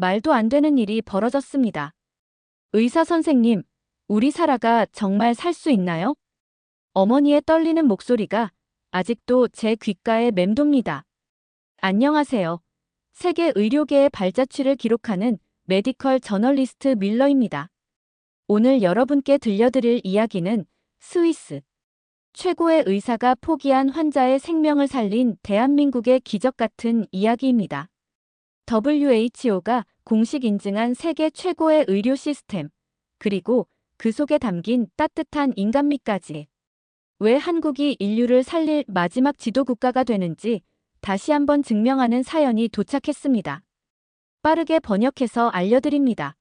말도 안 되는 일이 벌어졌습니다. 의사 선생님, 우리 사라가 정말 살 수 있나요? 어머니의 떨리는 목소리가 아직도 제 귓가에 맴돕니다. 안녕하세요. 세계 의료계의 발자취를 기록하는 메디컬 저널리스트 밀러입니다. 오늘 여러분께 들려드릴 이야기는 스위스 최고의 의사가 포기한 환자의 생명을 살린 대한민국의 기적 같은 이야기입니다. WHO가 공식 인증한 세계 최고의 의료 시스템, 그리고 그 속에 담긴 따뜻한 인간미까지. 왜 한국이 인류를 살릴 마지막 지도 국가가 되는지 다시 한번 증명하는 사연이 도착했습니다. 빠르게 번역해서 알려드립니다.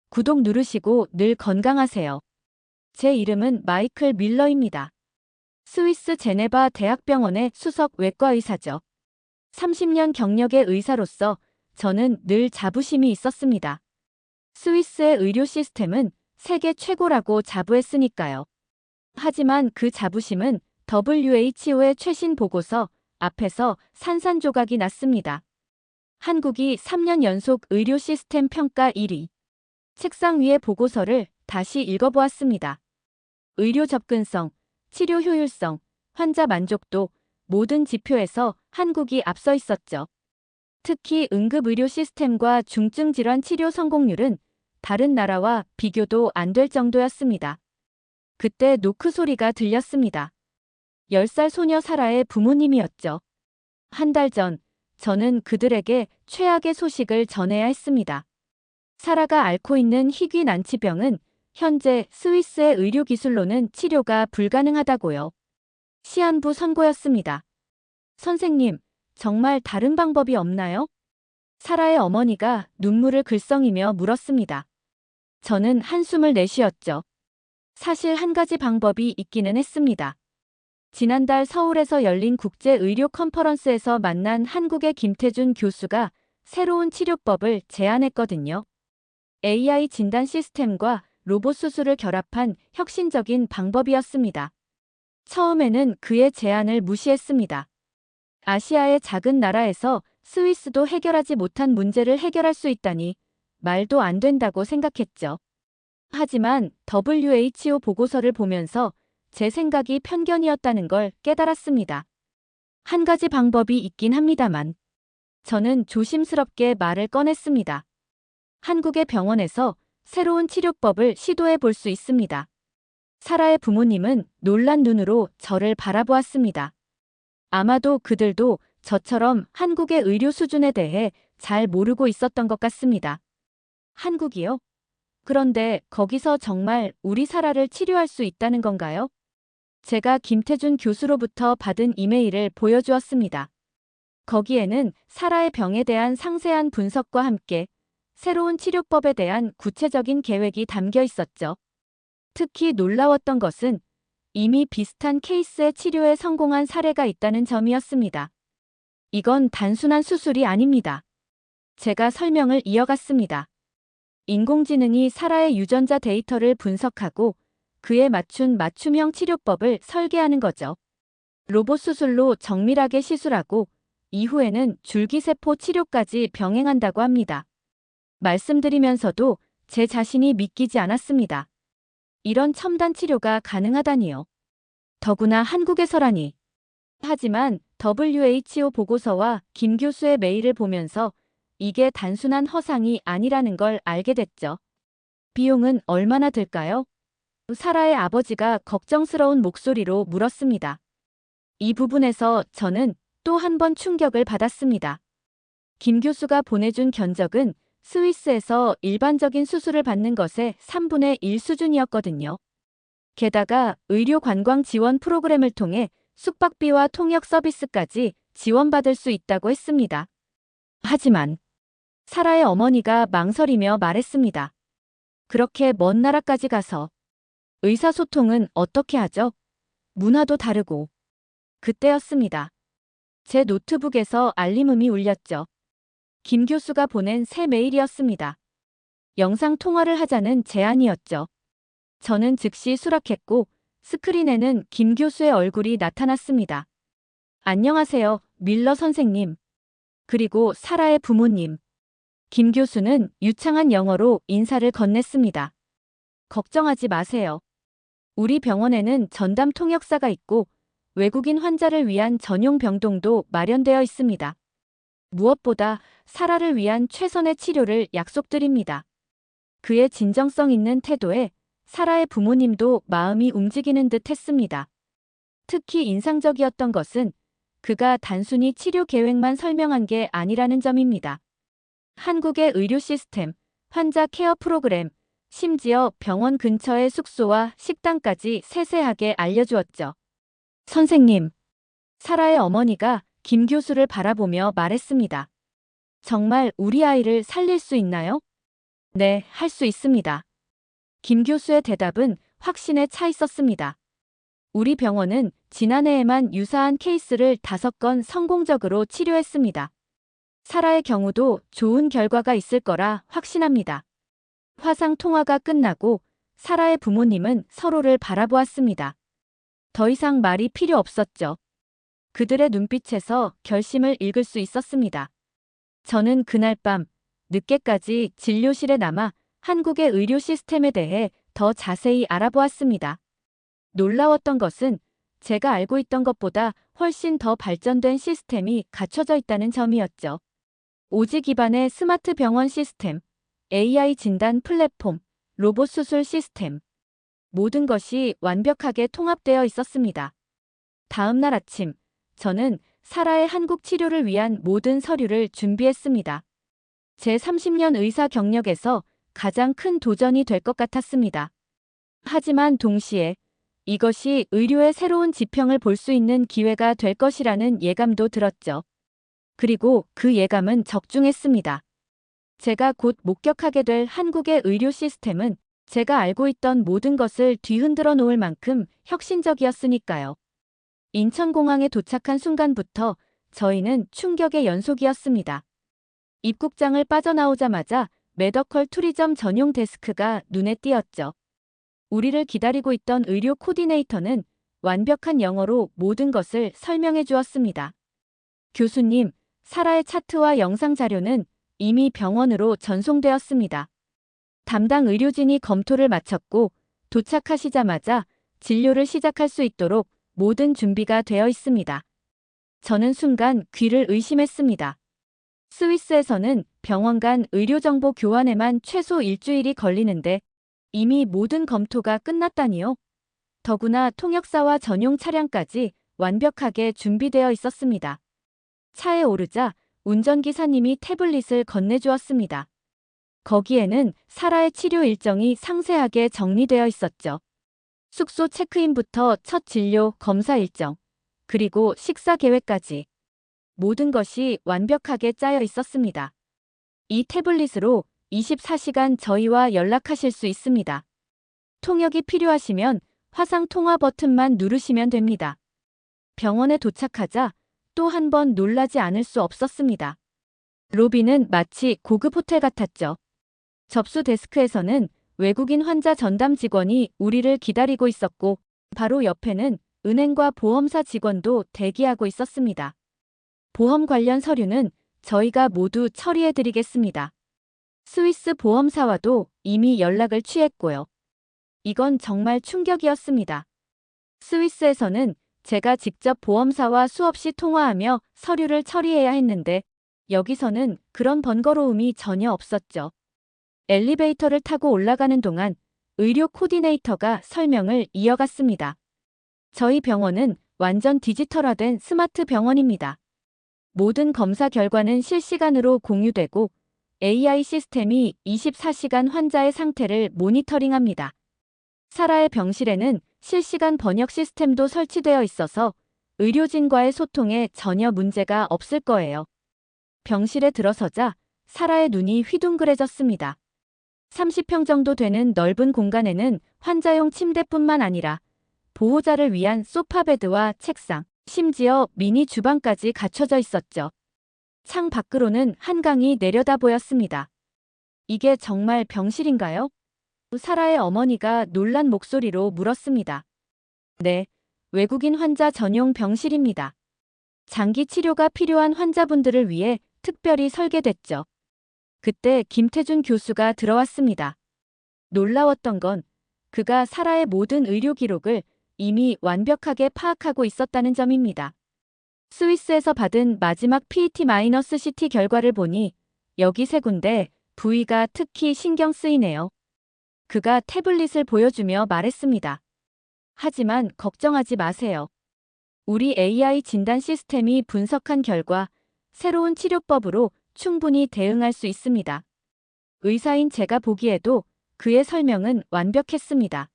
구독 누르시고 늘 건강하세요. 제 이름은 마이클 밀러입니다. 스위스 제네바 대학병원의 수석 외과의사죠. 30년 경력의 의사로서 저는 늘 자부심이 있었습니다. 스위스의 의료 시스템은 세계 최고라고 자부했으니까요. 하지만 그 자부심은 WHO의 최신 보고서 앞에서 산산조각이 났습니다. 한국이 3년 연속 의료 시스템 평가 1위. 책상 위의 보고서를 다시 읽어보았습니다. 의료 접근성, 치료 효율성, 환자 만족도, 모든 지표에서 한국이 앞서 있었죠. 특히 응급의료 시스템과 중증질환 치료 성공률은 다른 나라와 비교도 안 될 정도였습니다. 그때 노크 소리가 들렸습니다. 10살 소녀 사라의 부모님이었죠. 한 달 전, 저는 그들에게 최악의 소식을 전해야 했습니다. 사라가 앓고 있는 희귀 난치병은 현재 스위스의 의료기술로는 치료가 불가능하다고요. 시한부 선고였습니다. 선생님, 정말 다른 방법이 없나요? 사라의 어머니가 눈물을 글썽이며 물었습니다. 저는 한숨을 내쉬었죠. 사실 한 가지 방법이 있기는 했습니다. 지난달 서울에서 열린 국제의료 컨퍼런스에서 만난 한국의 김태준 교수가 새로운 치료법을 제안했거든요. AI 진단 시스템과 로봇 수술을 결합한 혁신적인 방법이었습니다. 처음에는 그의 제안을 무시했습니다. 아시아의 작은 나라에서 스위스도 해결하지 못한 문제를 해결할 수 있다니 말도 안 된다고 생각했죠. 하지만 WHO 보고서를 보면서 제 생각이 편견이었다는 걸 깨달았습니다. 한 가지 방법이 있긴 합니다만 저는 조심스럽게 말을 꺼냈습니다. 한국의 병원에서 새로운 치료법을 시도해 볼 수 있습니다. 사라의 부모님은 놀란 눈으로 저를 바라보았습니다. 아마도 그들도 저처럼 한국의 의료 수준에 대해 잘 모르고 있었던 것 같습니다. 한국이요? 그런데 거기서 정말 우리 사라를 치료할 수 있다는 건가요? 제가 김태준 교수로부터 받은 이메일을 보여주었습니다. 거기에는 사라의 병에 대한 상세한 분석과 함께 새로운 치료법에 대한 구체적인 계획이 담겨 있었죠. 특히 놀라웠던 것은 이미 비슷한 케이스의 치료에 성공한 사례가 있다는 점이었습니다. 이건 단순한 수술이 아닙니다. 제가 설명을 이어갔습니다. 인공지능이 사라의 유전자 데이터를 분석하고 그에 맞춘 맞춤형 치료법을 설계하는 거죠. 로봇 수술로 정밀하게 시술하고 이후에는 줄기세포 치료까지 병행한다고 합니다. 말씀드리면서도 제 자신이 믿기지 않았습니다. 이런 첨단 치료가 가능하다니요. 더구나 한국에서라니. 하지만 WHO 보고서와 김 교수의 메일을 보면서 이게 단순한 허상이 아니라는 걸 알게 됐죠. 비용은 얼마나 들까요? 사라의 아버지가 걱정스러운 목소리로 물었습니다. 이 부분에서 저는 또 한 번 충격을 받았습니다. 김 교수가 보내준 견적은 스위스에서 일반적인 수술을 받는 것의 3분의 1 수준이었거든요. 게다가 의료 관광 지원 프로그램을 통해 숙박비와 통역 서비스까지 지원받을 수 있다고 했습니다. 하지만 사라의 어머니가 망설이며 말했습니다. 그렇게 먼 나라까지 가서 의사소통은 어떻게 하죠? 문화도 다르고. 그때였습니다. 제 노트북에서 알림음이 울렸죠. 김 교수가 보낸 새 메일이었습니다. 영상 통화를 하자는 제안이었죠. 저는 즉시 수락했고 스크린에는 김 교수의 얼굴이 나타났습니다. 안녕하세요, 밀러 선생님. 그리고 사라의 부모님. 김 교수는 유창한 영어로 인사를 건넸습니다. 걱정하지 마세요. 우리 병원에는 전담 통역사가 있고 외국인 환자를 위한 전용 병동도 마련되어 있습니다. 무엇보다 사라를 위한 최선의 치료를 약속드립니다. 그의 진정성 있는 태도에 사라의 부모님도 마음이 움직이는 듯 했습니다. 특히 인상적이었던 것은 그가 단순히 치료 계획만 설명한 게 아니라는 점입니다. 한국의 의료 시스템, 환자 케어 프로그램, 심지어 병원 근처의 숙소와 식당까지 세세하게 알려주었죠. 선생님, 사라의 어머니가 김 교수를 바라보며 말했습니다. 정말 우리 아이를 살릴 수 있나요? 네, 할 수 있습니다. 김 교수의 대답은 확신에 차 있었습니다. 우리 병원은 지난해에만 유사한 케이스를 5건 성공적으로 치료했습니다. 사라의 경우도 좋은 결과가 있을 거라 확신합니다. 화상 통화가 끝나고 사라의 부모님은 서로를 바라보았습니다. 더 이상 말이 필요 없었죠. 그들의 눈빛에서 결심을 읽을 수 있었습니다. 저는 그날 밤 늦게까지 진료실에 남아 한국의 의료 시스템에 대해 더 자세히 알아보았습니다. 놀라웠던 것은 제가 알고 있던 것보다 훨씬 더 발전된 시스템이 갖춰져 있다는 점이었죠. 오지 기반의 스마트 병원 시스템, AI 진단 플랫폼, 로봇 수술 시스템. 모든 것이 완벽하게 통합되어 있었습니다. 다음 날 아침, 저는 사라의 한국 치료를 위한 모든 서류를 준비했습니다. 제 30년 의사 경력에서 가장 큰 도전이 될 것 같았습니다. 하지만 동시에 이것이 의료의 새로운 지평을 볼 수 있는 기회가 될 것이라는 예감도 들었죠. 그리고 그 예감은 적중했습니다. 제가 곧 목격하게 될 한국의 의료 시스템은 제가 알고 있던 모든 것을 뒤흔들어 놓을 만큼 혁신적이었으니까요. 인천공항에 도착한 순간부터 저희는 충격의 연속이었습니다. 입국장을 빠져나오자마자 메더컬 투리점 전용 데스크가 눈에 띄었죠. 우리를 기다리고 있던 의료 코디네이터는 완벽한 영어로 모든 것을 설명해 주었습니다. 교수님, 사라의 차트와 영상 자료는 이미 병원으로 전송되었습니다. 담당 의료진이 검토를 마쳤고 도착하시자마자 진료를 시작할 수 있도록 모든 준비가 되어 있습니다. 저는 순간 귀를 의심했습니다. 스위스에서는 병원 간 의료정보 교환에만 최소 일주일이 걸리는데 이미 모든 검토가 끝났다니요. 더구나 통역사와 전용 차량까지 완벽하게 준비되어 있었습니다. 차에 오르자 운전기사님이 태블릿을 건네주었습니다. 거기에는 사라의 치료 일정이 상세하게 정리되어 있었죠. 숙소 체크인부터 첫 진료, 검사 일정, 그리고 식사 계획까지 모든 것이 완벽하게 짜여 있었습니다. 이 태블릿으로 24시간 저희와 연락하실 수 있습니다. 통역이 필요하시면 화상 통화 버튼만 누르시면 됩니다. 병원에 도착하자 또 한 번 놀라지 않을 수 없었습니다. 로비는 마치 고급 호텔 같았죠. 접수 데스크에서는 외국인 환자 전담 직원이 우리를 기다리고 있었고 바로 옆에는 은행과 보험사 직원도 대기하고 있었습니다. 보험 관련 서류는 저희가 모두 처리해드리겠습니다. 스위스 보험사와도 이미 연락을 취했고요. 이건 정말 충격이었습니다. 스위스에서는 제가 직접 보험사와 수없이 통화하며 서류를 처리해야 했는데 여기서는 그런 번거로움이 전혀 없었죠. 엘리베이터를 타고 올라가는 동안 의료 코디네이터가 설명을 이어갔습니다. 저희 병원은 완전 디지털화된 스마트 병원입니다. 모든 검사 결과는 실시간으로 공유되고 AI 시스템이 24시간 환자의 상태를 모니터링합니다. 사라의 병실에는 실시간 번역 시스템도 설치되어 있어서 의료진과의 소통에 전혀 문제가 없을 거예요. 병실에 들어서자 사라의 눈이 휘둥그레졌습니다. 30평 정도 되는 넓은 공간에는 환자용 침대뿐만 아니라 보호자를 위한 소파베드와 책상, 심지어 미니 주방까지 갖춰져 있었죠. 창 밖으로는 한강이 내려다 보였습니다. 이게 정말 병실인가요? 사라의 어머니가 놀란 목소리로 물었습니다. 네, 외국인 환자 전용 병실입니다. 장기 치료가 필요한 환자분들을 위해 특별히 설계됐죠. 그때 김태준 교수가 들어왔습니다. 놀라웠던 건 그가 사라의 모든 의료 기록을 이미 완벽하게 파악하고 있었다는 점입니다. 스위스에서 받은 마지막 PET-CT 결과를 보니 여기 세 군데 부위가 특히 신경 쓰이네요. 그가 태블릿을 보여주며 말했습니다. 하지만 걱정하지 마세요. 우리 AI 진단 시스템이 분석한 결과 새로운 치료법으로 충분히 대응할 수 있습니다. 의사인 제가 보기에도 그의 설명은 완벽했습니다.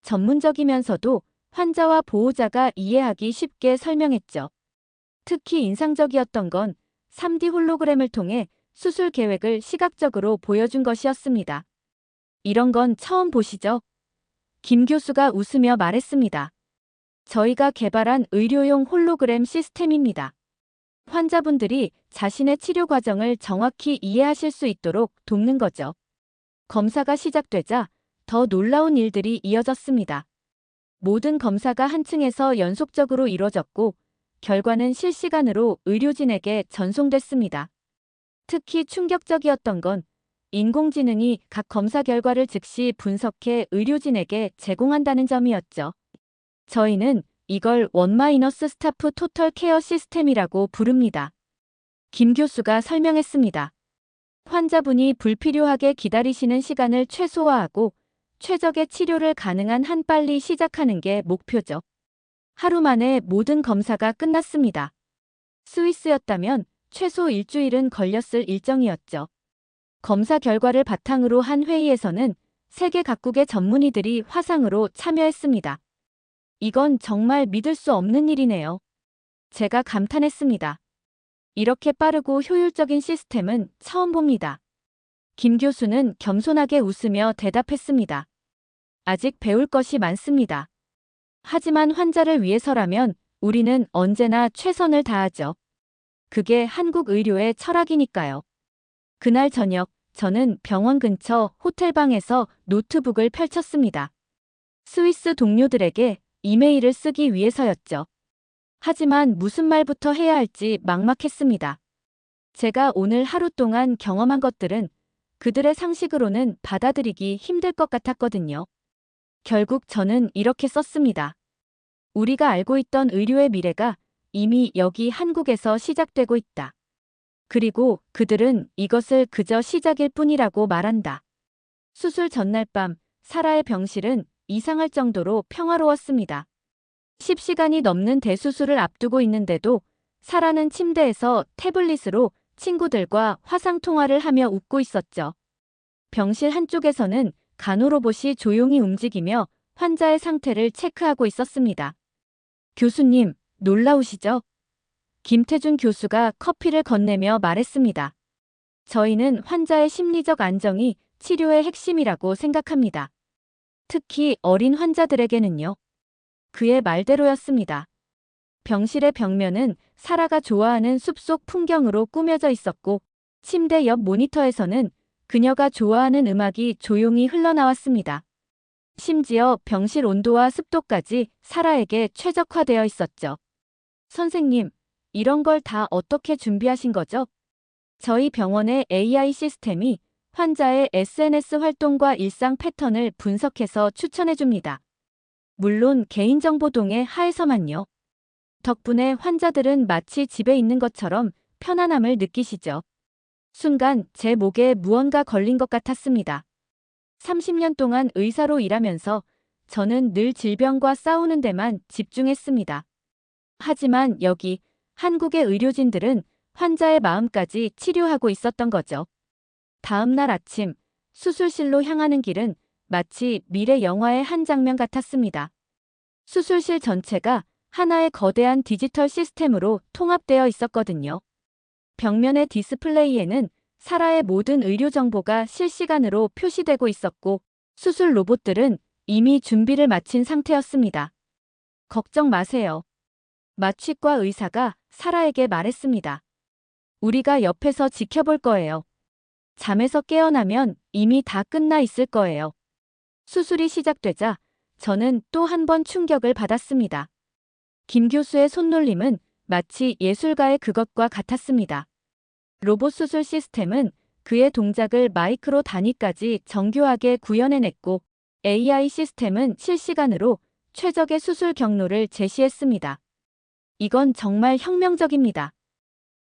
전문적이면서도 환자와 보호자가 이해하기 쉽게 설명했죠. 특히 인상적이었던 건 3D 홀로그램을 통해 수술 계획을 시각적으로 보여준 것이었습니다. 이런 건 처음 보시죠? 김 교수가 웃으며 말했습니다. 저희가 개발한 의료용 홀로그램 시스템입니다. 환자분들이 자신의 치료 과정을 정확히 이해하실 수 있도록 돕는 거죠. 검사가 시작되자 더 놀라운 일들이 이어졌습니다. 모든 검사가 한 층에서 연속적으로 이뤄졌고 결과는 실시간으로 의료진에게 전송됐습니다. 특히 충격적이었던 건 인공지능이 각 검사 결과를 즉시 분석해 의료진에게 제공한다는 점이었죠. 저희는 이걸 원마이너스 스타프 토털 케어 시스템이라고 부릅니다. 김 교수가 설명했습니다. 환자분이 불필요하게 기다리시는 시간을 최소화하고 최적의 치료를 가능한 한 빨리 시작하는 게 목표죠. 하루 만에 모든 검사가 끝났습니다. 스위스였다면 최소 일주일은 걸렸을 일정이었죠. 검사 결과를 바탕으로 한 회의에서는 세계 각국의 전문의들이 화상으로 참여했습니다. 이건 정말 믿을 수 없는 일이네요. 제가 감탄했습니다. 이렇게 빠르고 효율적인 시스템은 처음 봅니다. 김 교수는 겸손하게 웃으며 대답했습니다. 아직 배울 것이 많습니다. 하지만 환자를 위해서라면 우리는 언제나 최선을 다하죠. 그게 한국 의료의 철학이니까요. 그날 저녁, 저는 병원 근처 호텔방에서 노트북을 펼쳤습니다. 스위스 동료들에게 이메일을 쓰기 위해서였죠. 하지만 무슨 말부터 해야 할지 막막했습니다. 제가 오늘 하루 동안 경험한 것들은 그들의 상식으로는 받아들이기 힘들 것 같았거든요. 결국 저는 이렇게 썼습니다. 우리가 알고 있던 의료의 미래가 이미 여기 한국에서 시작되고 있다. 그리고 그들은 이것을 그저 시작일 뿐이라고 말한다. 수술 전날 밤 사라의 병실은 이상할 정도로 평화로웠습니다. 10시간이 넘는 대수술을 앞두고 있는데도 사라는 침대에서 태블릿으로 친구들과 화상통화를 하며 웃고 있었죠. 병실 한쪽에서는 간호로봇이 조용히 움직이며 환자의 상태를 체크하고 있었습니다. 교수님, 놀라우시죠? 김태준 교수가 커피를 건네며 말했습니다. 저희는 환자의 심리적 안정이 치료의 핵심이라고 생각합니다. 특히 어린 환자들에게는요. 그의 말대로였습니다. 병실의 벽면은 사라가 좋아하는 숲속 풍경으로 꾸며져 있었고 침대 옆 모니터에서는 그녀가 좋아하는 음악이 조용히 흘러나왔습니다. 심지어 병실 온도와 습도까지 사라에게 최적화되어 있었죠. 선생님, 이런 걸 다 어떻게 준비하신 거죠? 저희 병원의 AI 시스템이 환자의 SNS 활동과 일상 패턴을 분석해서 추천해줍니다. 물론 개인정보 동의 하에서만요. 덕분에 환자들은 마치 집에 있는 것처럼 편안함을 느끼시죠. 순간 제 목에 무언가 걸린 것 같았습니다. 30년 동안 의사로 일하면서 저는 늘 질병과 싸우는 데만 집중했습니다. 하지만 여기 한국의 의료진들은 환자의 마음까지 치료하고 있었던 거죠. 다음 날 아침 수술실로 향하는 길은 마치 미래 영화의 한 장면 같았습니다. 수술실 전체가 하나의 거대한 디지털 시스템으로 통합되어 있었거든요. 벽면의 디스플레이에는 사라의 모든 의료 정보가 실시간으로 표시되고 있었고 수술 로봇들은 이미 준비를 마친 상태였습니다. 걱정 마세요. 마취과 의사가 사라에게 말했습니다. 우리가 옆에서 지켜볼 거예요. 잠에서 깨어나면 이미 다 끝나 있을 거예요. 수술이 시작되자 저는 또 한 번 충격을 받았습니다. 김 교수의 손놀림은 마치 예술가의 그것과 같았습니다. 로봇 수술 시스템은 그의 동작을 마이크로 단위까지 정교하게 구현해냈고 AI 시스템은 실시간으로 최적의 수술 경로를 제시했습니다. 이건 정말 혁명적입니다.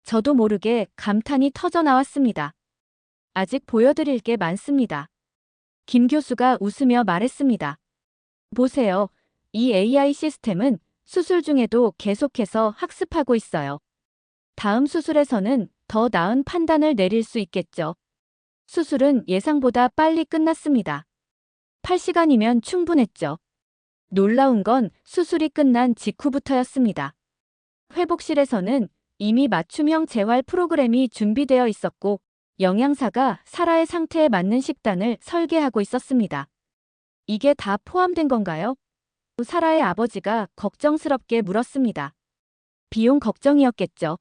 저도 모르게 감탄이 터져 나왔습니다. 아직 보여드릴 게 많습니다. 김 교수가 웃으며 말했습니다. 보세요. 이 AI 시스템은 수술 중에도 계속해서 학습하고 있어요. 다음 수술에서는 더 나은 판단을 내릴 수 있겠죠. 수술은 예상보다 빨리 끝났습니다. 8시간이면 충분했죠. 놀라운 건 수술이 끝난 직후부터였습니다. 회복실에서는 이미 맞춤형 재활 프로그램이 준비되어 있었고 영양사가 사라의 상태에 맞는 식단을 설계하고 있었습니다. 이게 다 포함된 건가요? 사라의 아버지가 걱정스럽게 물었습니다. 비용 걱정이었겠죠.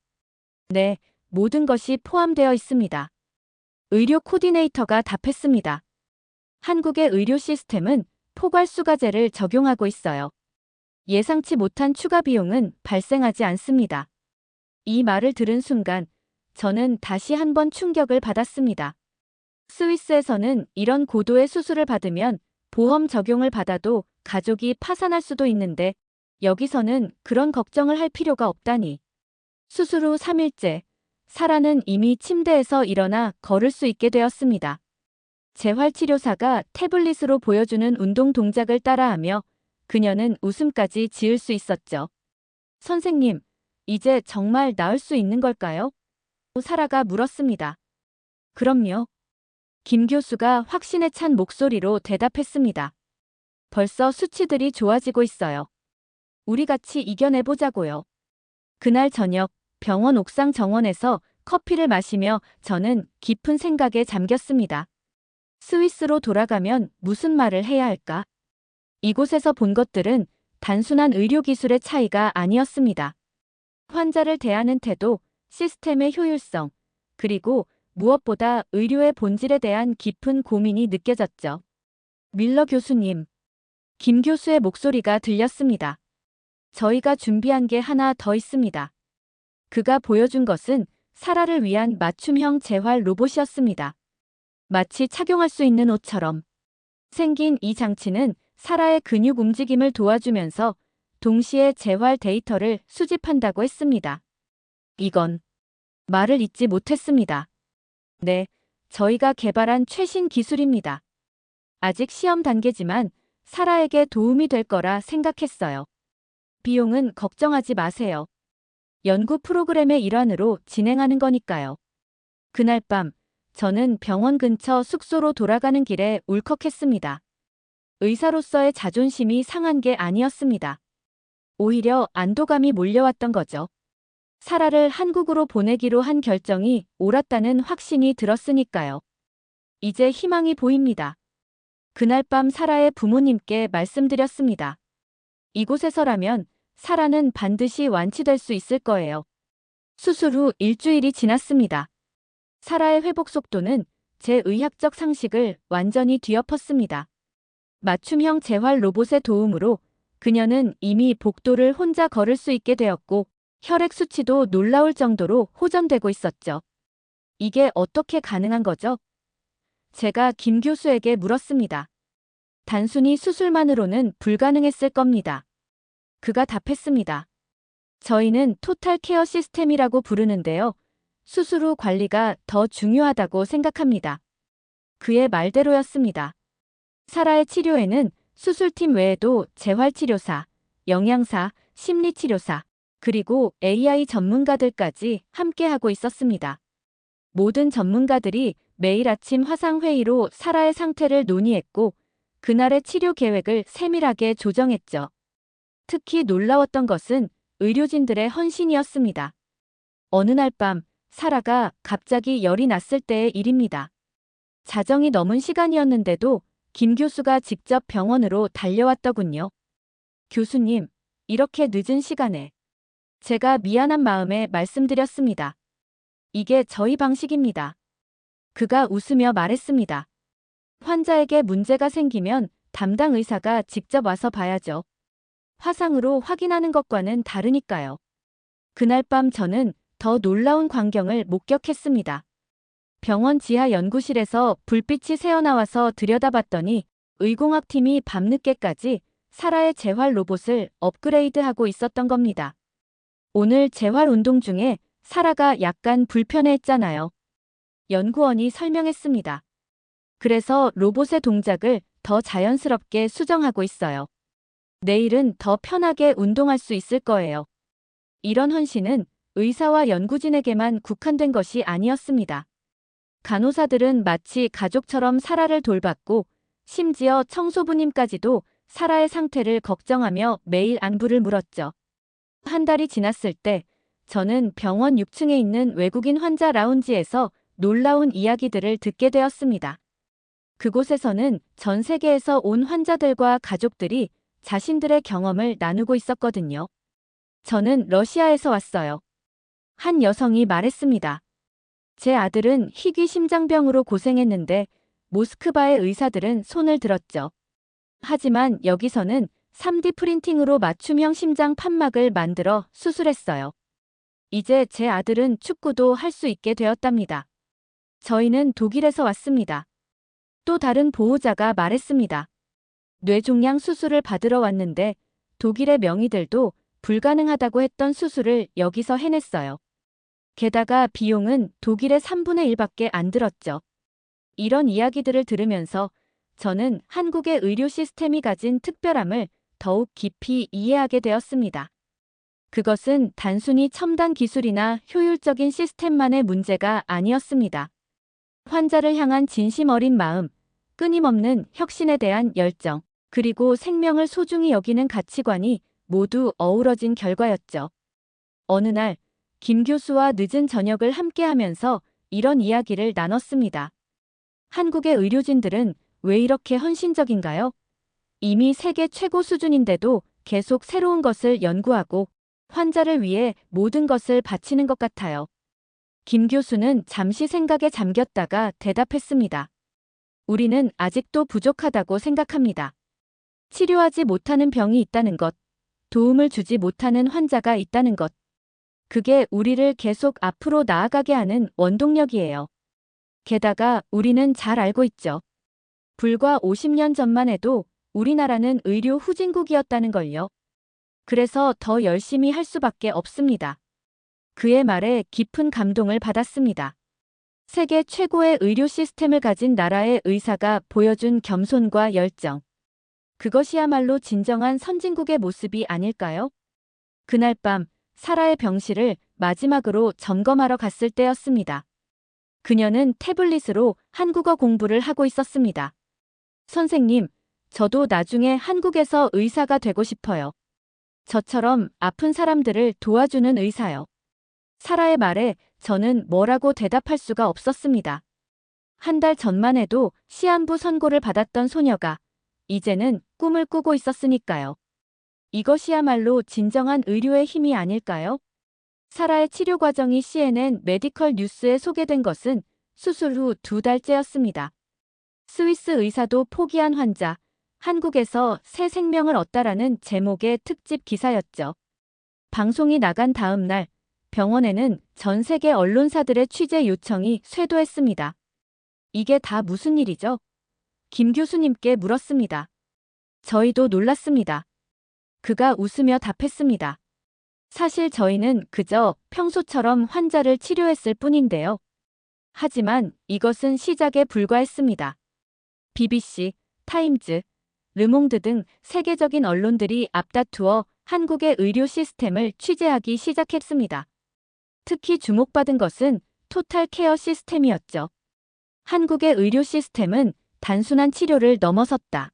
네, 모든 것이 포함되어 있습니다. 의료 코디네이터가 답했습니다. 한국의 의료 시스템은 포괄수가제를 적용하고 있어요. 예상치 못한 추가 비용은 발생하지 않습니다. 이 말을 들은 순간 저는 다시 한번 충격을 받았습니다. 스위스에서는 이런 고도의 수술을 받으면 보험 적용을 받아도 가족이 파산할 수도 있는데 여기서는 그런 걱정을 할 필요가 없다니. 수술 후 3일째, 사라는 이미 침대에서 일어나 걸을 수 있게 되었습니다. 재활치료사가 태블릿으로 보여주는 운동 동작을 따라하며 그녀는 웃음까지 지을 수 있었죠. 선생님, 이제 정말 나을 수 있는 걸까요? 사라가 물었습니다. 그럼요. 김 교수가 확신에 찬 목소리로 대답했습니다. 벌써 수치들이 좋아지고 있어요. 우리 같이 이겨내보자고요. 그날 저녁 병원 옥상 정원에서 커피를 마시며 저는 깊은 생각에 잠겼습니다. 스위스로 돌아가면 무슨 말을 해야 할까? 이곳에서 본 것들은 단순한 의료기술의 차이가 아니었습니다. 환자를 대하는 태도, 시스템의 효율성, 그리고 무엇보다 의료의 본질에 대한 깊은 고민이 느껴졌죠. 밀러 교수님, 김 교수의 목소리가 들렸습니다. 저희가 준비한 게 하나 더 있습니다. 그가 보여준 것은 사라를 위한 맞춤형 재활 로봇이었습니다. 마치 착용할 수 있는 옷처럼 생긴 이 장치는 사라의 근육 움직임을 도와주면서 동시에 재활 데이터를 수집한다고 했습니다. 이건 말을 잇지 못했습니다. 네, 저희가 개발한 최신 기술입니다. 아직 시험 단계지만 사라에게 도움이 될 거라 생각했어요. 비용은 걱정하지 마세요. 연구 프로그램의 일환으로 진행하는 거니까요. 그날 밤, 저는 병원 근처 숙소로 돌아가는 길에 울컥했습니다. 의사로서의 자존심이 상한 게 아니었습니다. 오히려 안도감이 몰려왔던 거죠. 사라를 한국으로 보내기로 한 결정이 옳았다는 확신이 들었으니까요. 이제 희망이 보입니다. 그날 밤 사라의 부모님께 말씀드렸습니다. 이곳에서라면 사라는 반드시 완치될 수 있을 거예요. 수술 후 일주일이 지났습니다. 사라의 회복 속도는 제 의학적 상식을 완전히 뒤엎었습니다. 맞춤형 재활 로봇의 도움으로 그녀는 이미 복도를 혼자 걸을 수 있게 되었고 혈액 수치도 놀라울 정도로 호전되고 있었죠. 이게 어떻게 가능한 거죠? 제가 김 교수에게 물었습니다. 단순히 수술만으로는 불가능했을 겁니다. 그가 답했습니다. 저희는 토탈 케어 시스템이라고 부르는데요. 수술 후 관리가 더 중요하다고 생각합니다. 그의 말대로였습니다. 사라의 치료에는 수술팀 외에도 재활치료사, 영양사, 심리치료사, 그리고 AI 전문가들까지 함께하고 있었습니다. 모든 전문가들이 매일 아침 화상회의로 사라의 상태를 논의했고 그날의 치료 계획을 세밀하게 조정했죠. 특히 놀라웠던 것은 의료진들의 헌신이었습니다. 어느 날 밤 사라가 갑자기 열이 났을 때의 일입니다. 자정이 넘은 시간이었는데도 김 교수가 직접 병원으로 달려왔더군요. 교수님, 이렇게 늦은 시간에 제가 미안한 마음에 말씀드렸습니다. 이게 저희 방식입니다. 그가 웃으며 말했습니다. 환자에게 문제가 생기면 담당 의사가 직접 와서 봐야죠. 화상으로 확인하는 것과는 다르니까요. 그날 밤 저는 더 놀라운 광경을 목격했습니다. 병원 지하 연구실에서 불빛이 새어나와서 들여다봤더니 의공학팀이 밤늦게까지 사라의 재활 로봇을 업그레이드하고 있었던 겁니다. 오늘 재활 운동 중에 사라가 약간 불편해했잖아요. 연구원이 설명했습니다. 그래서 로봇의 동작을 더 자연스럽게 수정하고 있어요. 내일은 더 편하게 운동할 수 있을 거예요. 이런 헌신은 의사와 연구진에게만 국한된 것이 아니었습니다. 간호사들은 마치 가족처럼 사라를 돌봤고 심지어 청소부님까지도 사라의 상태를 걱정하며 매일 안부를 물었죠. 한 달이 지났을 때 저는 병원 6층에 있는 외국인 환자 라운지에서 놀라운 이야기들을 듣게 되었습니다. 그곳에서는 전 세계에서 온 환자들과 가족들이 자신들의 경험을 나누고 있었거든요. 저는 러시아에서 왔어요. 한 여성이 말했습니다. 제 아들은 희귀 심장병으로 고생했는데 모스크바의 의사들은 손을 들었죠. 하지만 여기서는 3D 프린팅으로 맞춤형 심장 판막을 만들어 수술했어요. 이제 제 아들은 축구도 할 수 있게 되었답니다. 저희는 독일에서 왔습니다. 또 다른 보호자가 말했습니다. 뇌종양 수술을 받으러 왔는데 독일의 명의들도 불가능하다고 했던 수술을 여기서 해냈어요. 게다가 비용은 독일의 3분의 1밖에 안 들었죠. 이런 이야기들을 들으면서 저는 한국의 의료 시스템이 가진 특별함을 더욱 깊이 이해하게 되었습니다. 그것은 단순히 첨단 기술이나 효율적인 시스템만의 문제가 아니었습니다. 환자를 향한 진심 어린 마음, 끊임없는 혁신에 대한 열정, 그리고 생명을 소중히 여기는 가치관이 모두 어우러진 결과였죠. 어느 날, 김 교수와 늦은 저녁을 함께하면서 이런 이야기를 나눴습니다. 한국의 의료진들은 왜 이렇게 헌신적인가요? 이미 세계 최고 수준인데도 계속 새로운 것을 연구하고 환자를 위해 모든 것을 바치는 것 같아요. 김 교수는 잠시 생각에 잠겼다가 대답했습니다. 우리는 아직도 부족하다고 생각합니다. 치료하지 못하는 병이 있다는 것, 도움을 주지 못하는 환자가 있다는 것. 그게 우리를 계속 앞으로 나아가게 하는 원동력이에요. 게다가 우리는 잘 알고 있죠. 불과 50년 전만 해도 우리나라는 의료 후진국이었다는 걸요. 그래서 더 열심히 할 수밖에 없습니다. 그의 말에 깊은 감동을 받았습니다. 세계 최고의 의료 시스템을 가진 나라의 의사가 보여준 겸손과 열정. 그것이야말로 진정한 선진국의 모습이 아닐까요? 그날 밤 사라의 병실을 마지막으로 점검하러 갔을 때였습니다. 그녀는 태블릿으로 한국어 공부를 하고 있었습니다. 선생님, 저도 나중에 한국에서 의사가 되고 싶어요. 저처럼 아픈 사람들을 도와주는 의사요. 사라의 말에 저는 뭐라고 대답할 수가 없었습니다. 한 달 전만 해도 시한부 선고를 받았던 소녀가 이제는 꿈을 꾸고 있었으니까요. 이것이야말로 진정한 의료의 힘이 아닐까요? 사라의 치료 과정이 CNN 메디컬 뉴스에 소개된 것은 수술 후 2달째였습니다. 스위스 의사도 포기한 환자, 한국에서 새 생명을 얻다라는 제목의 특집 기사였죠. 방송이 나간 다음 날 병원에는 전 세계 언론사들의 취재 요청이 쇄도했습니다. 이게 다 무슨 일이죠? 김 교수님께 물었습니다. 저희도 놀랐습니다. 그가 웃으며 답했습니다. 사실 저희는 그저 평소처럼 환자를 치료했을 뿐인데요. 하지만 이것은 시작에 불과했습니다. BBC, 타임즈, 르몽드 등 세계적인 언론들이 앞다투어 한국의 의료 시스템을 취재하기 시작했습니다. 특히 주목받은 것은 토탈 케어 시스템이었죠. 한국의 의료 시스템은 단순한 치료를 넘어섰다.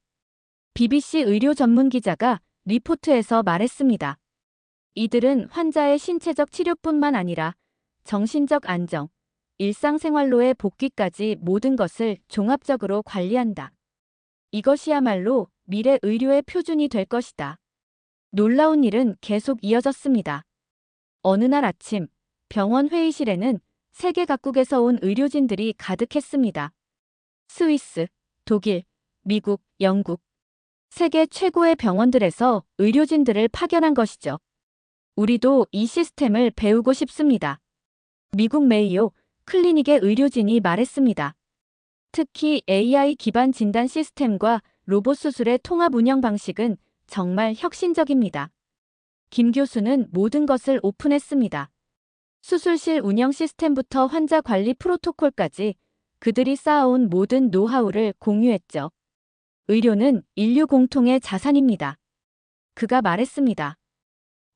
BBC 의료 전문 기자가 리포트에서 말했습니다. 이들은 환자의 신체적 치료뿐만 아니라 정신적 안정, 일상생활로의 복귀까지 모든 것을 종합적으로 관리한다. 이것이야말로 미래 의료의 표준이 될 것이다. 놀라운 일은 계속 이어졌습니다. 어느 날 아침, 병원 회의실에는 세계 각국에서 온 의료진들이 가득했습니다. 스위스, 독일, 미국, 영국. 세계 최고의 병원들에서 의료진들을 파견한 것이죠. 우리도 이 시스템을 배우고 싶습니다. 미국 메이오 클리닉의 의료진이 말했습니다. 특히 AI 기반 진단 시스템과 로봇 수술의 통합 운영 방식은 정말 혁신적입니다. 김 교수는 모든 것을 오픈했습니다. 수술실 운영 시스템부터 환자 관리 프로토콜까지 그들이 쌓아온 모든 노하우를 공유했죠. 의료는 인류 공통의 자산입니다. 그가 말했습니다.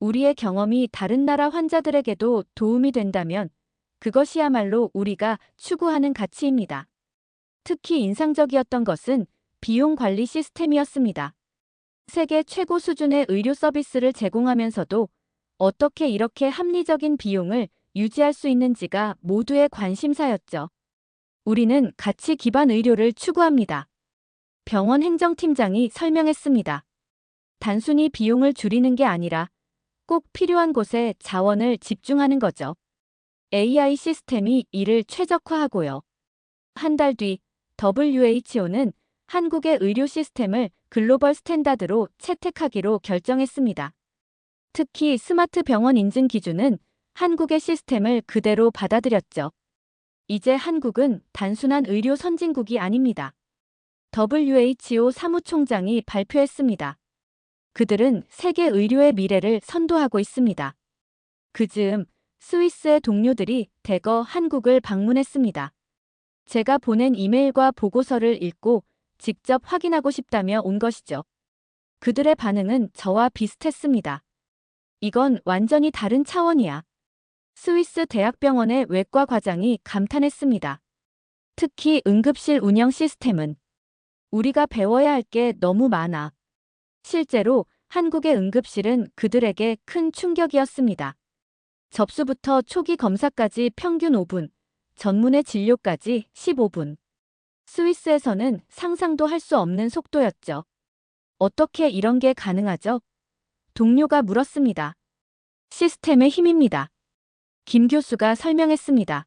우리의 경험이 다른 나라 환자들에게도 도움이 된다면 그것이야말로 우리가 추구하는 가치입니다. 특히 인상적이었던 것은 비용 관리 시스템이었습니다. 세계 최고 수준의 의료 서비스를 제공하면서도 어떻게 이렇게 합리적인 비용을 유지할 수 있는지가 모두의 관심사였죠. 우리는 가치 기반 의료를 추구합니다. 병원 행정팀장이 설명했습니다. 단순히 비용을 줄이는 게 아니라 꼭 필요한 곳에 자원을 집중하는 거죠. AI 시스템이 이를 최적화하고요. 한 달 뒤 WHO는 한국의 의료 시스템을 글로벌 스탠다드로 채택하기로 결정했습니다. 특히 스마트 병원 인증 기준은 한국의 시스템을 그대로 받아들였죠. 이제 한국은 단순한 의료 선진국이 아닙니다. WHO 사무총장이 발표했습니다. 그들은 세계 의료의 미래를 선도하고 있습니다. 그 즈음 스위스의 동료들이 대거 한국을 방문했습니다. 제가 보낸 이메일과 보고서를 읽고 직접 확인하고 싶다며 온 것이죠. 그들의 반응은 저와 비슷했습니다. 이건 완전히 다른 차원이야. 스위스 대학병원의 외과 과장이 감탄했습니다. 특히 응급실 운영 시스템은 우리가 배워야 할 게 너무 많아. 실제로 한국의 응급실은 그들에게 큰 충격이었습니다. 접수부터 초기 검사까지 평균 5분, 전문의 진료까지 15분. 스위스에서는 상상도 할 수 없는 속도였죠. 어떻게 이런 게 가능하죠? 동료가 물었습니다. 시스템의 힘입니다. 김 교수가 설명했습니다.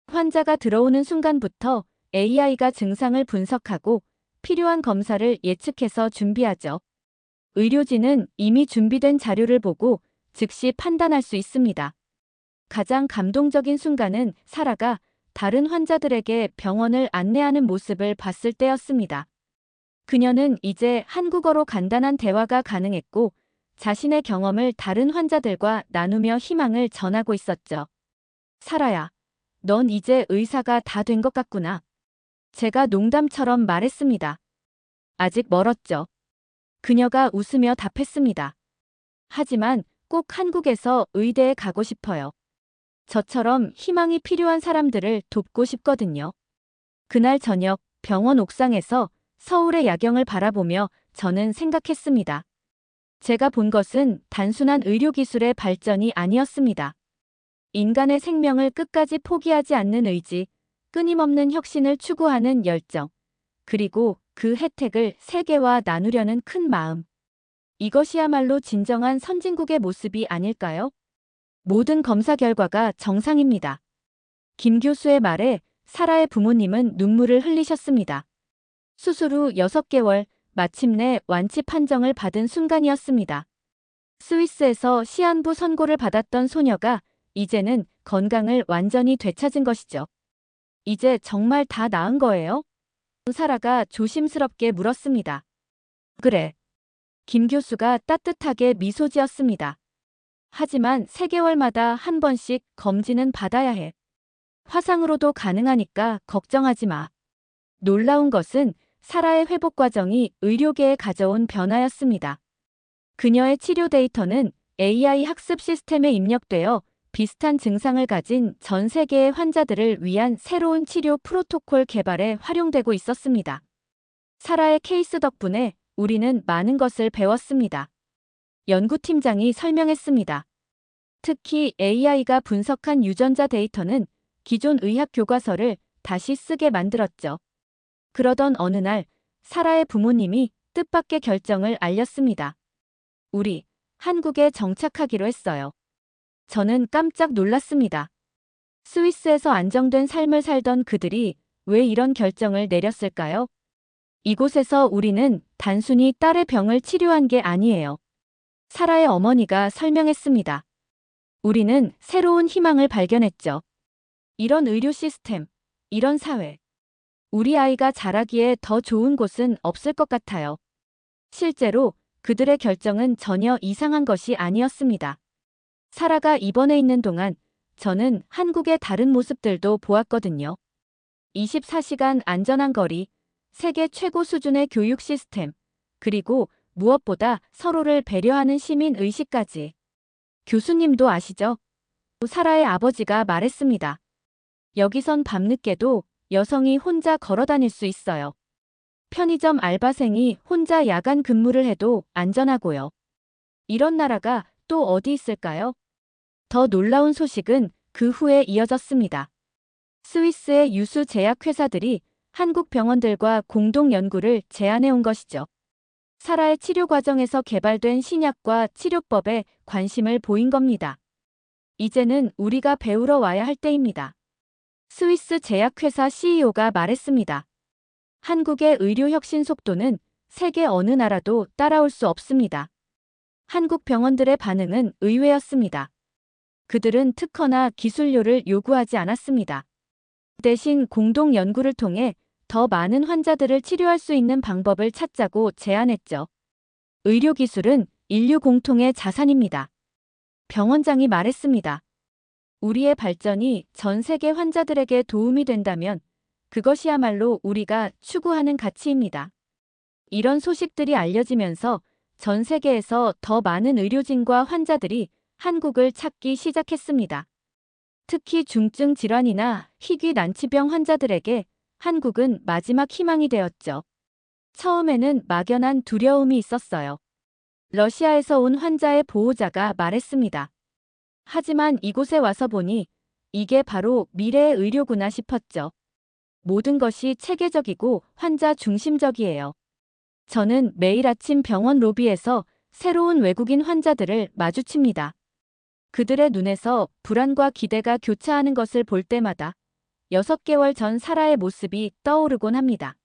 환자가 들어오는 순간부터 AI가 증상을 분석하고 필요한 검사를 예측해서 준비하죠. 의료진은 이미 준비된 자료를 보고 즉시 판단할 수 있습니다. 가장 감동적인 순간은 사라가 다른 환자들에게 병원을 안내하는 모습을 봤을 때였습니다. 그녀는 이제 한국어로 간단한 대화가 가능했고 자신의 경험을 다른 환자들과 나누며 희망을 전하고 있었죠. 사라야, 넌 이제 의사가 다 된 것 같구나. 제가 농담처럼 말했습니다. 아직 멀었죠. 그녀가 웃으며 답했습니다. 하지만 꼭 한국에서 의대에 가고 싶어요. 저처럼 희망이 필요한 사람들을 돕고 싶거든요. 그날 저녁 병원 옥상에서 서울의 야경을 바라보며 저는 생각했습니다. 제가 본 것은 단순한 의료기술의 발전이 아니었습니다. 인간의 생명을 끝까지 포기하지 않는 의지, 끊임없는 혁신을 추구하는 열정, 그리고 그 혜택을 세계와 나누려는 큰 마음. 이것이야말로 진정한 선진국의 모습이 아닐까요? 모든 검사 결과가 정상입니다. 김 교수의 말에 사라의 부모님은 눈물을 흘리셨습니다. 수술 후 6개월, 마침내 완치 판정을 받은 순간이었습니다. 스위스에서 시한부 선고를 받았던 소녀가 이제는 건강을 완전히 되찾은 것이죠. 이제 정말 다 나은 거예요? 사라가 조심스럽게 물었습니다. 그래. 김 교수가 따뜻하게 미소 지었습니다. 하지만 3개월마다 한 번씩 검진은 받아야 해. 화상으로도 가능하니까 걱정하지 마. 놀라운 것은 사라의 회복 과정이 의료계에 가져온 변화였습니다. 그녀의 치료 데이터는 AI 학습 시스템에 입력되어 비슷한 증상을 가진 전 세계의 환자들을 위한 새로운 치료 프로토콜 개발에 활용되고 있었습니다. 사라의 케이스 덕분에 우리는 많은 것을 배웠습니다. 연구팀장이 설명했습니다. 특히 AI가 분석한 유전자 데이터는 기존 의학 교과서를 다시 쓰게 만들었죠. 그러던 어느 날 사라의 부모님이 뜻밖의 결정을 알렸습니다. 우리 한국에 정착하기로 했어요. 저는 깜짝 놀랐습니다. 스위스에서 안정된 삶을 살던 그들이 왜 이런 결정을 내렸을까요? 이곳에서 우리는 단순히 딸의 병을 치료한 게 아니에요. 사라의 어머니가 설명했습니다. 우리는 새로운 희망을 발견했죠. 이런 의료 시스템, 이런 사회. 우리 아이가 자라기에 더 좋은 곳은 없을 것 같아요. 실제로 그들의 결정은 전혀 이상한 것이 아니었습니다. 사라가 입원해 있는 동안 저는 한국의 다른 모습들도 보았거든요. 24시간 안전한 거리, 세계 최고 수준의 교육 시스템, 그리고 무엇보다 서로를 배려하는 시민 의식까지. 교수님도 아시죠? 사라의 아버지가 말했습니다. 여기선 밤늦게도 여성이 혼자 걸어 다닐 수 있어요. 편의점 알바생이 혼자 야간 근무를 해도 안전하고요. 이런 나라가 또 어디 있을까요? 더 놀라운 소식은 그 후에 이어졌습니다. 스위스의 유수 제약회사들이 한국 병원들과 공동 연구를 제안해 온 것이죠. 사라의 치료 과정에서 개발된 신약과 치료법에 관심을 보인 겁니다. 이제는 우리가 배우러 와야 할 때입니다. 스위스 제약회사 CEO가 말했습니다. 한국의 의료 혁신 속도는 세계 어느 나라도 따라올 수 없습니다. 한국 병원들의 반응은 의외였습니다. 그들은 특허나 기술료를 요구하지 않았습니다. 대신 공동 연구를 통해 더 많은 환자들을 치료할 수 있는 방법을 찾자고 제안했죠. 의료기술은 인류 공통의 자산입니다. 병원장이 말했습니다. 우리의 발전이 전 세계 환자들에게 도움이 된다면 그것이야말로 우리가 추구하는 가치입니다. 이런 소식들이 알려지면서 전 세계에서 더 많은 의료진과 환자들이 한국을 찾기 시작했습니다. 특히 중증 질환이나 희귀 난치병 환자들에게 한국은 마지막 희망이 되었죠. 처음에는 막연한 두려움이 있었어요. 러시아에서 온 환자의 보호자가 말했습니다. 하지만 이곳에 와서 보니 이게 바로 미래의 의료구나 싶었죠. 모든 것이 체계적이고 환자 중심적이에요. 저는 매일 아침 병원 로비에서 새로운 외국인 환자들을 마주칩니다. 그들의 눈에서 불안과 기대가 교차하는 것을 볼 때마다 6개월 전 사라의 모습이 떠오르곤 합니다.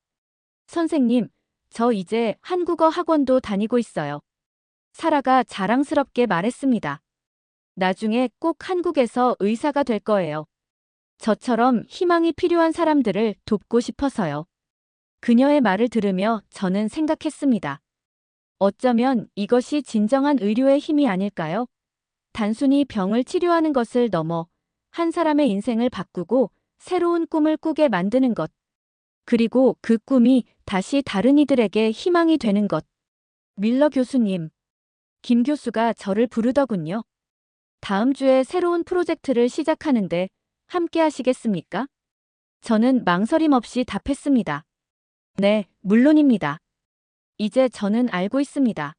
선생님, 저 이제 한국어 학원도 다니고 있어요. 사라가 자랑스럽게 말했습니다. 나중에 꼭 한국에서 의사가 될 거예요. 저처럼 희망이 필요한 사람들을 돕고 싶어서요. 그녀의 말을 들으며 저는 생각했습니다. 어쩌면 이것이 진정한 의료의 힘이 아닐까요? 단순히 병을 치료하는 것을 넘어 한 사람의 인생을 바꾸고 새로운 꿈을 꾸게 만드는 것. 그리고 그 꿈이 다시 다른 이들에게 희망이 되는 것. 밀러 교수님, 김 교수가 저를 부르더군요. 다음 주에 새로운 프로젝트를 시작하는데 함께 하시겠습니까? 저는 망설임 없이 답했습니다. 네, 물론입니다. 이제 저는 알고 있습니다.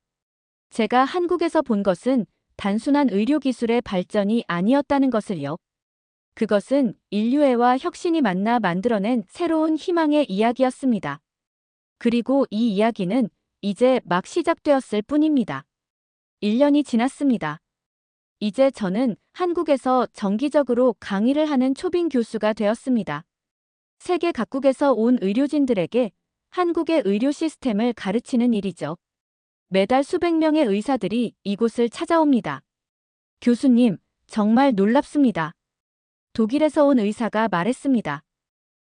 제가 한국에서 본 것은 단순한 의료기술의 발전이 아니었다는 것을요. 그것은 인류애와 혁신이 만나 만들어낸 새로운 희망의 이야기였습니다. 그리고 이 이야기는 이제 막 시작되었을 뿐입니다. 1년이 지났습니다. 이제 저는 한국에서 정기적으로 강의를 하는 초빙 교수가 되었습니다. 세계 각국에서 온 의료진들에게 한국의 의료 시스템을 가르치는 일이죠. 매달 수백 명의 의사들이 이곳을 찾아옵니다. 교수님, 정말 놀랍습니다. 독일에서 온 의사가 말했습니다.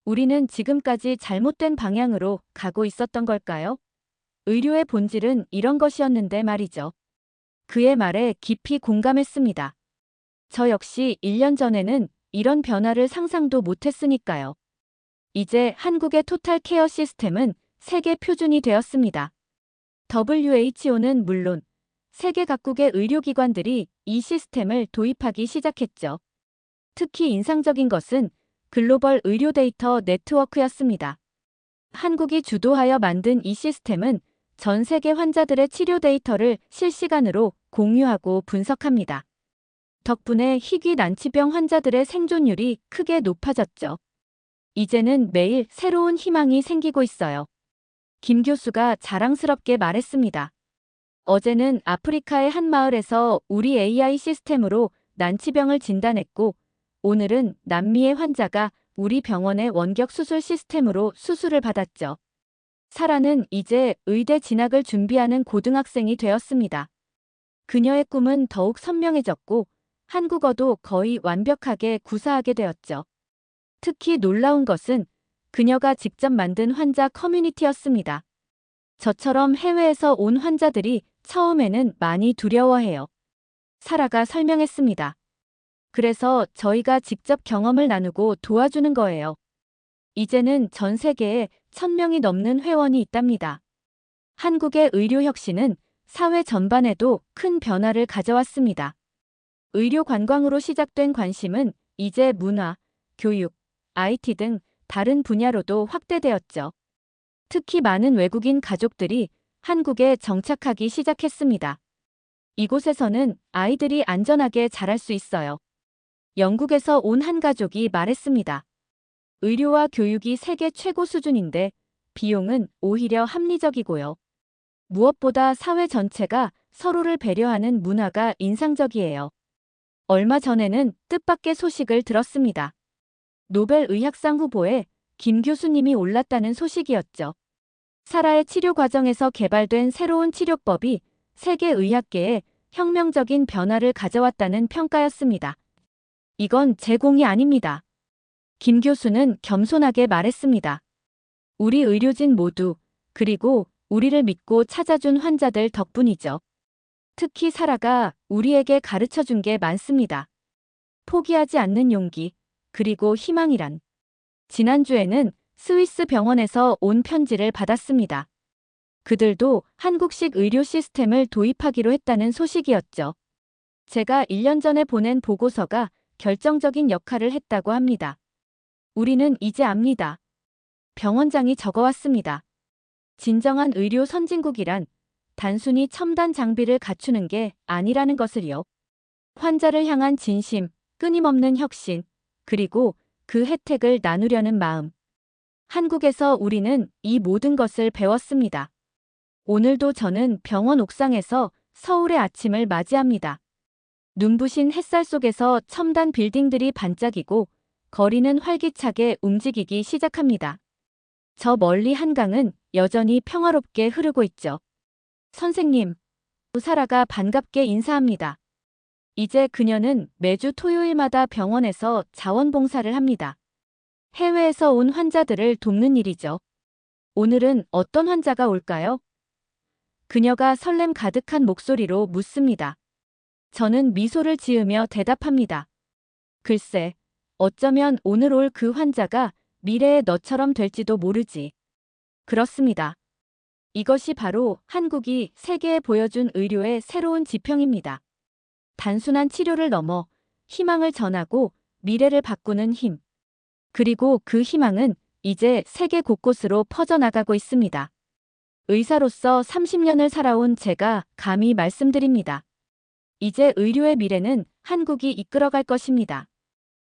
우리는 지금까지 잘못된 방향으로 가고 있었던 걸까요? 의료의 본질은 이런 것이었는데 말이죠. 그의 말에 깊이 공감했습니다. 저 역시 1년 전에는 이런 변화를 상상도 못했으니까요. 이제 한국의 토탈 케어 시스템은 세계 표준이 되었습니다. WHO는 물론 세계 각국의 의료기관들이 이 시스템을 도입하기 시작했죠. 특히 인상적인 것은 글로벌 의료 데이터 네트워크였습니다. 한국이 주도하여 만든 이 시스템은 전 세계 환자들의 치료 데이터를 실시간으로 공유하고 분석합니다. 덕분에 희귀 난치병 환자들의 생존율이 크게 높아졌죠. 이제는 매일 새로운 희망이 생기고 있어요. 김 교수가 자랑스럽게 말했습니다. 어제는 아프리카의 한 마을에서 우리 AI 시스템으로 난치병을 진단했고, 오늘은 남미의 환자가 우리 병원의 원격 수술 시스템으로 수술을 받았죠. 사라는 이제 의대 진학을 준비하는 고등학생이 되었습니다. 그녀의 꿈은 더욱 선명해졌고, 한국어도 거의 완벽하게 구사하게 되었죠. 특히 놀라운 것은 그녀가 직접 만든 환자 커뮤니티였습니다. 저처럼 해외에서 온 환자들이 처음에는 많이 두려워해요. 사라가 설명했습니다. 그래서 저희가 직접 경험을 나누고 도와주는 거예요. 이제는 전 세계에 1000명이 넘는 회원이 있답니다. 한국의 의료 혁신은 사회 전반에도 큰 변화를 가져왔습니다. 의료 관광으로 시작된 관심은 이제 문화, 교육, IT 등 다른 분야로도 확대되었죠. 특히 많은 외국인 가족들이 한국에 정착하기 시작했습니다. 이곳에서는 아이들이 안전하게 자랄 수 있어요. 영국에서 온 한 가족이 말했습니다. 의료와 교육이 세계 최고 수준인데 비용은 오히려 합리적이고요. 무엇보다 사회 전체가 서로를 배려하는 문화가 인상적이에요. 얼마 전에는 뜻밖의 소식을 들었습니다. 노벨 의학상 후보에 김 교수님이 올랐다는 소식이었죠. 사라의 치료 과정에서 개발된 새로운 치료법이 세계 의학계에 혁명적인 변화를 가져왔다는 평가였습니다. 이건 제 공이 아닙니다. 김 교수는 겸손하게 말했습니다. 우리 의료진 모두, 그리고 우리를 믿고 찾아준 환자들 덕분이죠. 특히 사라가 우리에게 가르쳐 준 게 많습니다. 포기하지 않는 용기, 그리고 희망이란. 지난주에는 스위스 병원에서 온 편지를 받았습니다. 그들도 한국식 의료 시스템을 도입하기로 했다는 소식이었죠. 제가 1년 전에 보낸 보고서가 결정적인 역할을 했다고 합니다. 우리는 이제 압니다. 병원장이 적어왔습니다. 진정한 의료 선진국이란 단순히 첨단 장비를 갖추는 게 아니라는 것을요. 환자를 향한 진심, 끊임없는 혁신, 그리고 그 혜택을 나누려는 마음. 한국에서 우리는 이 모든 것을 배웠습니다. 오늘도 저는 병원 옥상에서 서울의 아침을 맞이합니다. 눈부신 햇살 속에서 첨단 빌딩들이 반짝이고 거리는 활기차게 움직이기 시작합니다. 저 멀리 한강은 여전히 평화롭게 흐르고 있죠. 선생님, 사라가 반갑게 인사합니다. 이제 그녀는 매주 토요일마다 병원에서 자원봉사를 합니다. 해외에서 온 환자들을 돕는 일이죠. 오늘은 어떤 환자가 올까요? 그녀가 설렘 가득한 목소리로 묻습니다. 저는 미소를 지으며 대답합니다. 글쎄, 어쩌면 오늘 올 그 환자가 미래의 너처럼 될지도 모르지. 그렇습니다. 이것이 바로 한국이 세계에 보여준 의료의 새로운 지평입니다. 단순한 치료를 넘어 희망을 전하고 미래를 바꾸는 힘. 그리고 그 희망은 이제 세계 곳곳으로 퍼져나가고 있습니다. 의사로서 30년을 살아온 제가 감히 말씀드립니다. 이제 의료의 미래는 한국이 이끌어갈 것입니다.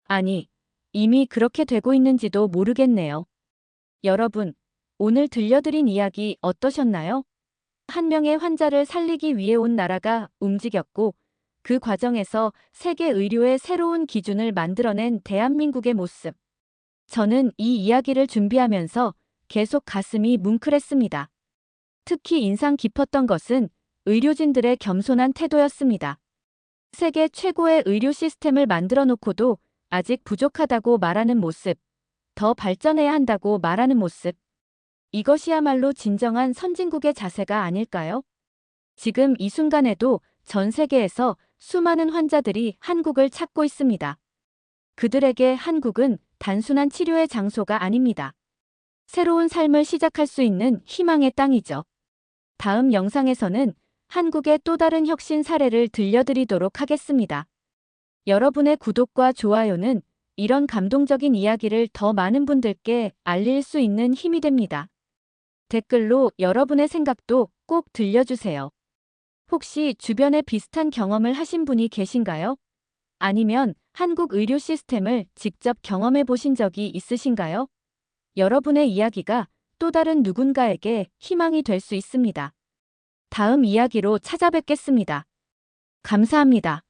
아니, 이미 그렇게 되고 있는지도 모르겠네요. 여러분, 오늘 들려드린 이야기 어떠셨나요? 한 명의 환자를 살리기 위해 온 나라가 움직였고, 그 과정에서 세계 의료의 새로운 기준을 만들어낸 대한민국의 모습. 저는 이 이야기를 준비하면서 계속 가슴이 뭉클했습니다. 특히 인상 깊었던 것은 의료진들의 겸손한 태도였습니다. 세계 최고의 의료 시스템을 만들어 놓고도 아직 부족하다고 말하는 모습, 더 발전해야 한다고 말하는 모습. 이것이야말로 진정한 선진국의 자세가 아닐까요? 지금 이 순간에도 전 세계에서 수많은 환자들이 한국을 찾고 있습니다. 그들에게 한국은 단순한 치료의 장소가 아닙니다. 새로운 삶을 시작할 수 있는 희망의 땅이죠. 다음 영상에서는 한국의 또 다른 혁신 사례를 들려드리도록 하겠습니다. 여러분의 구독과 좋아요는 이런 감동적인 이야기를 더 많은 분들께 알릴 수 있는 힘이 됩니다. 댓글로 여러분의 생각도 꼭 들려주세요. 혹시 주변에 비슷한 경험을 하신 분이 계신가요? 아니면 한국 의료 시스템을 직접 경험해 보신 적이 있으신가요? 여러분의 이야기가 또 다른 누군가에게 희망이 될 수 있습니다. 다음 이야기로 찾아뵙겠습니다. 감사합니다.